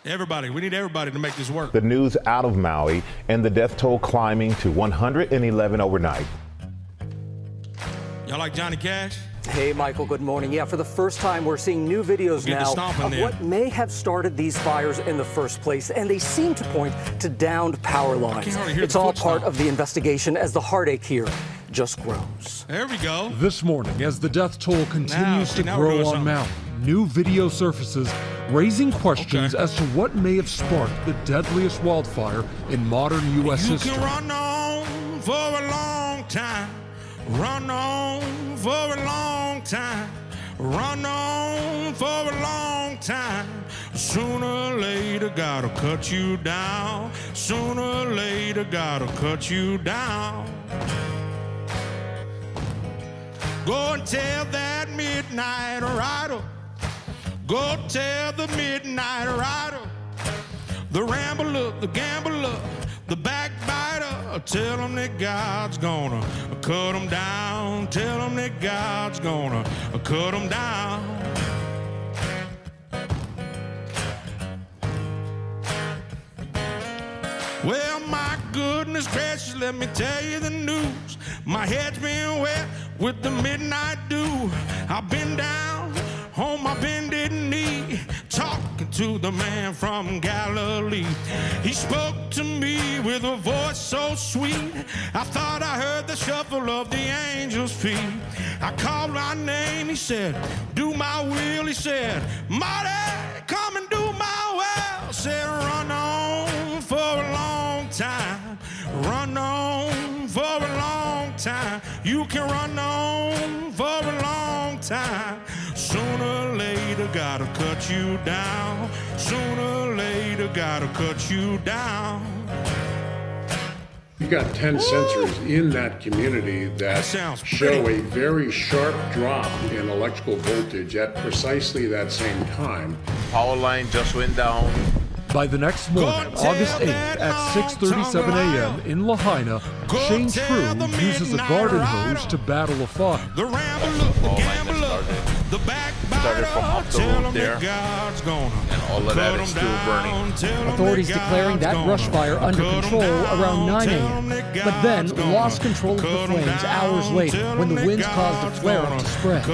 Everybody, we need everybody to make this work. The news out of Maui and the death toll climbing to 111 overnight. Y'all like Johnny Cash? Hey, Michael, good morning. Yeah, for the first time, we're seeing new videos now of what may have started these fires in the first place, and they seem to point to downed power lines. It's all part of the investigation as the heartache here just grows. There we go. This morning, as the death toll continues to grow on Maui, new video surfaces raising questions as to what may have sparked the deadliest wildfire in modern U.S. history. You can run on for a long time. Run on for a long time. Run on for a long time. Sooner or later, gotta cut you down. Sooner or later, gotta cut you down. Go and tell that midnight rider. Go tell the midnight rider. The rambler, the gambler, the backbiter. Tell them that God's gonna cut them down. Tell them that God's gonna cut them down. Well, my goodness gracious, let me tell you the news. My head's been wet with the midnight dew. I've been down on my bended knee, talking to the man from Galilee. He spoke to me with a voice so sweet, I thought I heard the shuffle of the angels' feet. I called my name, he said, do my will. He said, Marty, come and do my will. Said, run on for a long time. Run on for a long time. You can run on for a long time. Sooner or later, gotta cut you down. Sooner or later, gotta cut you down. You've got 10 sensors in that community that show a very sharp drop in electrical voltage at precisely that same time. Power line just went down. By the next morning, August 8th at 6:37 a.m. in Lahaina, Shane True uses a garden hose to battle a fire. The rambler, the gambler, the backbiter, from off the road there, and all of that is still burning. Authorities declaring that brush fire under control around 9 a.m., but then lost control of the flames hours later when the winds caused the flare-up to spread.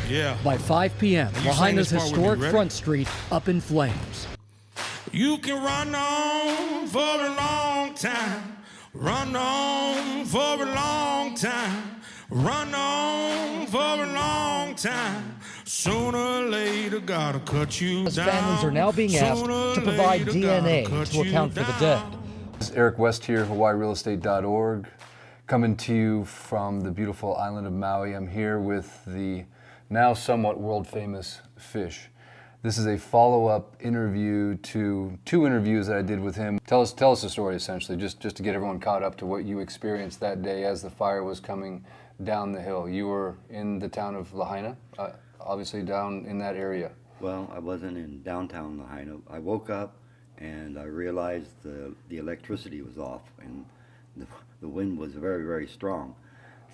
Yeah. By 5 p.m., Lahaina's historic Front Street up in flames. You can run on for a long time. Run on for a long time. Run on for a long time. Sooner or later, gotta cut you down. Families are now being asked to provide DNA to account for the dead. This is Eric West here, HawaiiRealEstate.org, coming to you from the beautiful island of Maui. I'm here with the now somewhat world-famous Fish. This is a follow-up interview to two interviews that I did with him. Tell us the story, essentially, just to get everyone caught up to what you experienced that day as the fire was coming down the hill. You were in the town of Lahaina, obviously down in that area. Well, I wasn't in downtown Lahaina. I woke up and I realized the electricity was off and the wind was very, very strong.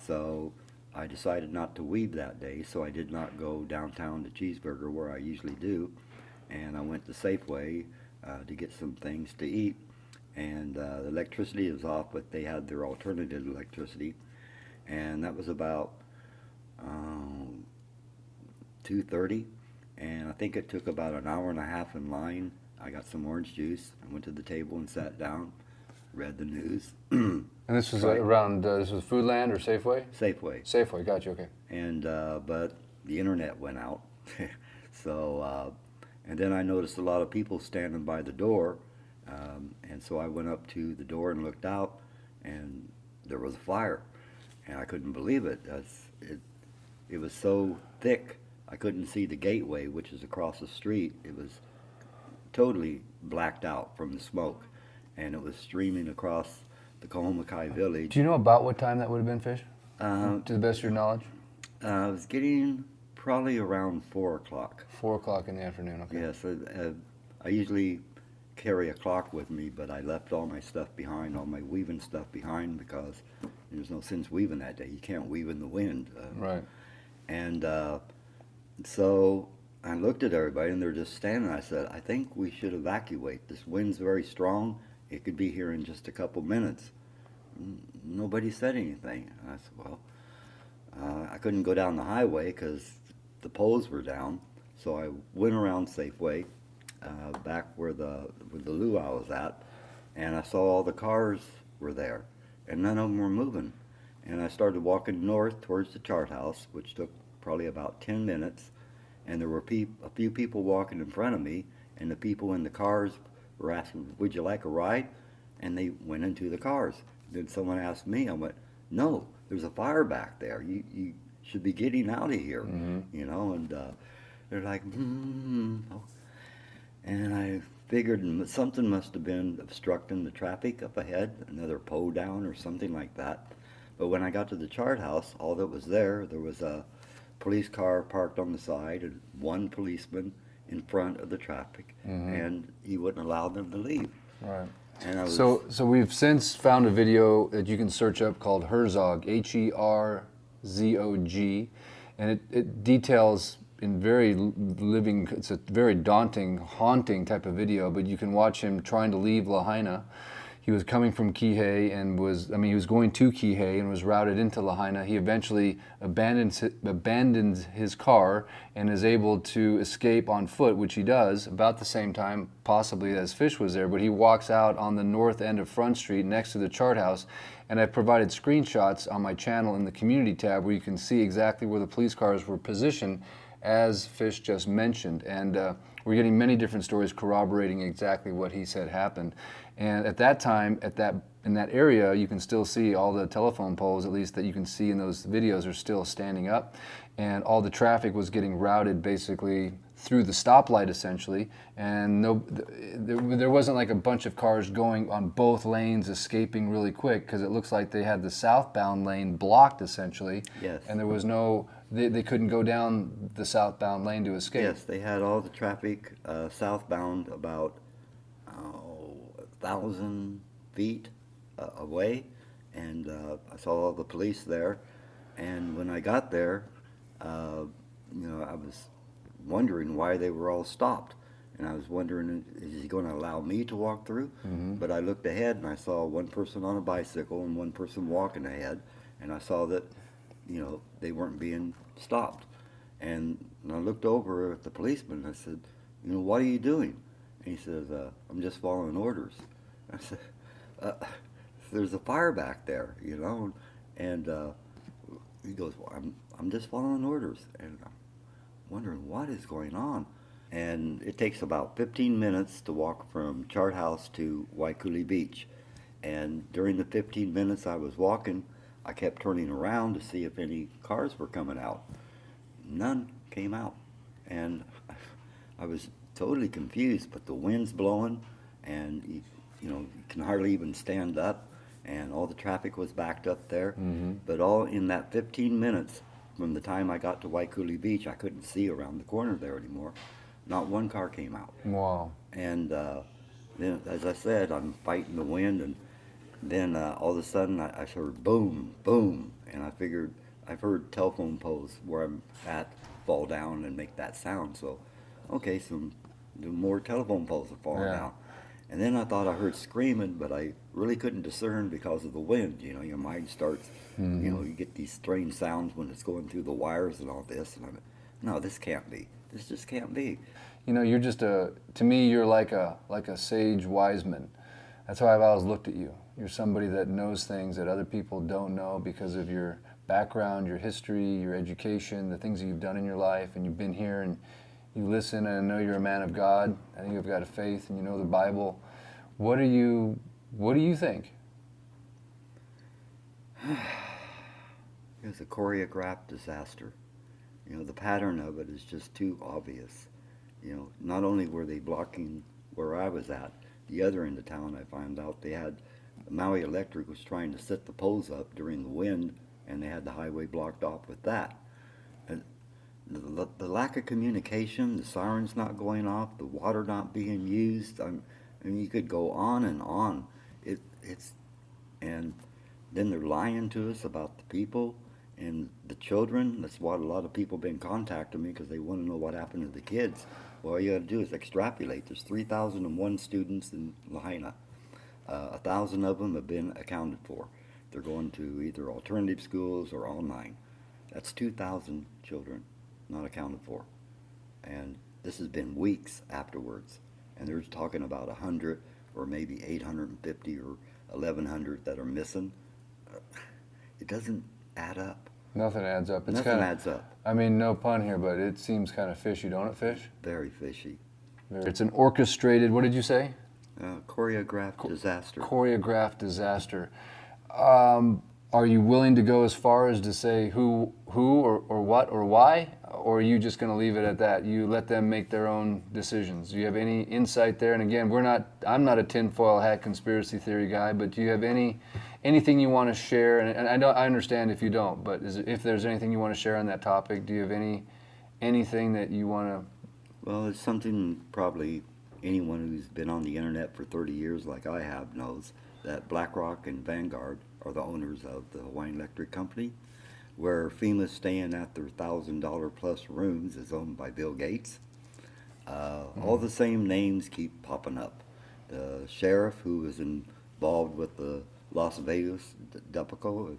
So I decided not to weave that day, so I did not go downtown to Cheeseburger where I usually do, and I went to Safeway to get some things to eat, and the electricity was off, but they had their alternative electricity, and that was about 2:30, and I think it took about an hour and a half in line. I got some orange juice, I went to the table and sat down, read the news. And this was around, this was Foodland or Safeway? Safeway. Safeway, gotcha, okay. And, but the internet went out. So, and then I noticed a lot of people standing by the door. And so I went up to the door and looked out, and there was a fire. And I couldn't believe it. It was so thick, I couldn't see the gateway, which is across the street. It was totally blacked out from the smoke, and it was streaming across the Kahomakai village. Do you know about what time that would have been, Fish? To the best of your knowledge? I was getting probably around 4 o'clock. 4 o'clock in the afternoon, okay. Yes, I usually carry a clock with me, but I left all my stuff behind, all my weaving stuff behind, because there's no sense weaving that day. You can't weave in the wind. Right. And so I looked at everybody, and they're just standing. I said, I think we should evacuate. This wind's very strong. It could be here in just a couple minutes. Nobody said anything. And I said, well, I couldn't go down the highway because the poles were down. So I went around Safeway, back where the luau was at, and I saw all the cars were there, and none of them were moving. And I started walking north towards the chart house, which took probably about 10 minutes, and there were a few people walking in front of me, and the people in the cars were asking, would you like a ride? And they went into the cars. Then someone asked me, I went, no, there's a fire back there. You should be getting out of here, you know, and they're like, oh. And I figured something must have been obstructing the traffic up ahead, another pole down or something like that. But when I got to the chart house, all that was there was a police car parked on the side and one policeman in front of the traffic, and he wouldn't allow them to leave. Right. And I was, so we've since found a video that you can search up called Herzog, Herzog, and it details in very living, it's a very daunting, haunting type of video, but you can watch him trying to leave Lahaina. He was coming from Kihei and he was going to Kihei and was routed into Lahaina. He eventually abandons his car and is able to escape on foot, which he does about the same time, possibly, as Fish was there, but he walks out on the north end of Front Street next to the chart house. And I've provided screenshots on my channel in the community tab where you can see exactly where the police cars were positioned, as Fish just mentioned. And we're getting many different stories corroborating exactly what he said happened. And at that time, in that area, you can still see all the telephone poles, at least that you can see in those videos, are still standing up. And all the traffic was getting routed basically through the stoplight, essentially. And there wasn't like a bunch of cars going on both lanes, escaping really quick, because it looks like they had the southbound lane blocked, essentially. Yes. And there was no, they couldn't go down the southbound lane to escape. yes, they had all the traffic southbound about 1,000 feet away, and I saw all the police there. And when I got there, you know, I was wondering why they were all stopped, and I was wondering, is he going to allow me to walk through? But I looked ahead and I saw one person on a bicycle and one person walking ahead, and I saw that, you know, they weren't being stopped. And I looked over at the policeman and I said, you know, what are you doing? And he says, I'm just following orders. I said, there's a fire back there, you know, and he goes, well, I'm just following orders, and I'm wondering what is going on. And it takes about 15 minutes to walk from Chart House to Waikuli Beach, and during the 15 minutes I was walking, I kept turning around to see if any cars were coming out. None came out, and I was totally confused, but the wind's blowing, and you know, you can hardly even stand up, and all the traffic was backed up there. But all in that 15 minutes, from the time I got to Waikuli Beach, I couldn't see around the corner there anymore. Not one car came out. Wow. And then, as I said, I'm fighting the wind, and then all of a sudden I heard boom, boom, and I figured, I've heard telephone poles where I'm at fall down and make that sound, so okay, some more telephone poles are falling down. And then I thought I heard screaming, but I really couldn't discern because of the wind. You know, your mind starts, you know, you get these strange sounds when it's going through the wires and all this, and I'm, no, this can't be. This just can't be. You know, you're just to me, you're like a sage wise man. That's how I've always looked at you. You're somebody that knows things that other people don't know because of your background, your history, your education, the things that you've done in your life, and you've been here and you listen, and I know you're a man of God. I think you've got a faith and you know the Bible. What do you think? It was a choreographed disaster. You know, the pattern of it is just too obvious. You know, not only were they blocking where I was at, the other end of town I found out they had, Maui Electric was trying to set the poles up during the wind, and they had the highway blocked off with that. And the lack of communication, the sirens not going off, the water not being used, I mean, you could go on and on. And then they're lying to us about the people, and the children. That's what a lot of people have been contacting me because they want to know what happened to the kids. Well, all you got to do is extrapolate. There's 3,001 students in Lahaina. 1,000 of them have been accounted for. They're going to either alternative schools or online. That's 2,000 children not accounted for. And this has been weeks afterwards. And they're talking about 100 or maybe 850 or 1,100 that are missing. It doesn't add up. Nothing adds up. It's Nothing adds up. I mean, no pun here, but it seems kind of fishy, don't it, Fish? Very fishy. It's an orchestrated, what did you say? Choreographed disaster. Choreographed disaster. Are you willing to go as far as to say who or what or why? Or are you just going to leave it at that? You let them make their own decisions. Do you have any insight there? And again, I'm not a tinfoil hat conspiracy theory guy, but do you have anything you want to share? And I understand if you don't, but if there's anything you want to share on that topic, do you have anything that you want to? Well, it's something probably anyone who's been on the internet for 30 years like I have knows that BlackRock and Vanguard are the owners of the Hawaiian Electric Company, where FEMA's staying at their $1,000 plus rooms is owned by Bill Gates. All the same names keep popping up. The sheriff who was involved with the Las Vegas debacle,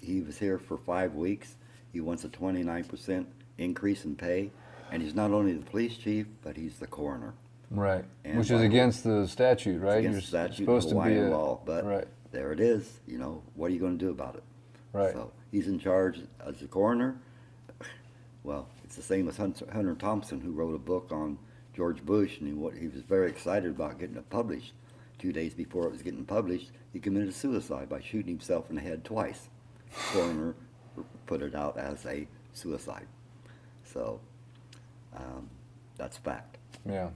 he was here for 5 weeks. He wants a 29% increase in pay, and he's not only the police chief, but he's the coroner. Right, and which is against the statute, right? Against the statute, supposed to be law, but right. There it is. You know, what are you going to do about it? Right. So he's in charge as the coroner. Well, it's the same as Hunter Thompson, who wrote a book on George Bush, and he was very excited about getting it published. 2 days before it was getting published, he committed suicide by shooting himself in the head twice. The coroner put it out as a suicide. So that's fact. Yeah.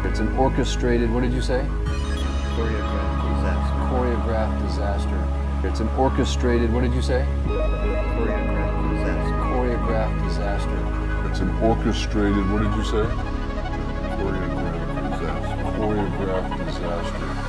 It's an orchestrated, what did you say? Choreographed disaster. Choreographed disaster. It's an orchestrated, what did you say? Choreographed disaster. Choreographed disaster. It's an orchestrated, what did you say? Choreographed disaster. Choreographed disaster.